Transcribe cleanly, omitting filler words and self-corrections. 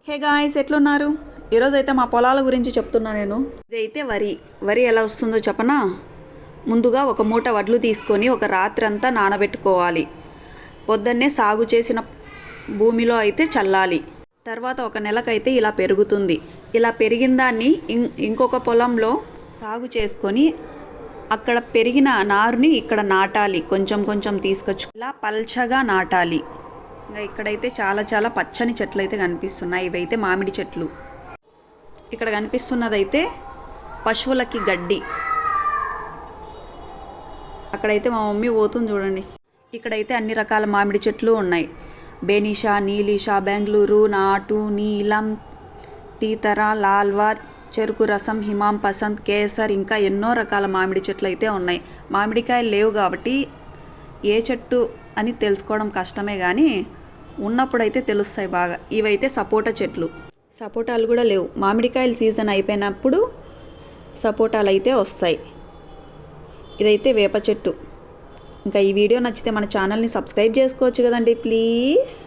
Hey guys, ఎట్లున్నారు? ఈరోజు అయితే మా పొలాల గురించి చెప్తున్నా నేను. ఇదైతే వరి ఎలా వస్తుందో చెప్పనా? ముందుగా ఒక మూట వడ్లు తీసుకొని ఒక రాత్రంతా నానబెట్టుకోవాలి. పొద్దున్నే సాగు చేసిన భూమిలో అయితే చల్లాలి. తర్వాత ఒక నెలకైతే ఇలా పెరుగుతుంది. ఇలా పెరిగిన దాన్ని ఇంకొక పొలంలో సాగు చేసుకొని అక్కడ పెరిగిన నారుని ఇక్కడ నాటాలి. కొంచెం కొంచెం తీసుకొచ్చు ఇలా పల్చగా నాటాలి. ఇక్కడైతే చాలా పచ్చని చెట్లు అయితే కనిపిస్తున్నాయి. ఇవైతే మామిడి చెట్లు. ఇక్కడ కనిపిస్తున్నదైతే పశువులకి గడ్డి. అక్కడైతే మా మమ్మీ పోతుంది చూడండి. ఇక్కడైతే అన్ని రకాల మామిడి చెట్లు ఉన్నాయి. బేనిషా, నీలిషా, బెంగళూరు, నాటు, నీలం, తీతర, లాల్వార్, చెరుకు రసం, హిమాం పసంద్, కేసర్, ఇంకా ఎన్నో రకాల మామిడి చెట్లు అయితే ఉన్నాయి. మామిడికాయలు లేవు కాబట్టి ఏ చెట్టు అని తెలుసుకోవడం కష్టమే, కానీ ఉన్నప్పుడైతే తెలుస్తాయి బాగా. ఇవైతే సపోటా చెట్లు. సపోటాలు కూడా లేవు. మామిడికాయల సీజన్ అయిపోయినప్పుడు సపోటాలు అయితే వస్తాయి. ఇదైతే వేప చెట్టు. ఇంకా ఈ వీడియో నచ్చితే మన ఛానల్ని సబ్స్క్రైబ్ చేసుకోవచ్చు కదండి ప్లీజ్.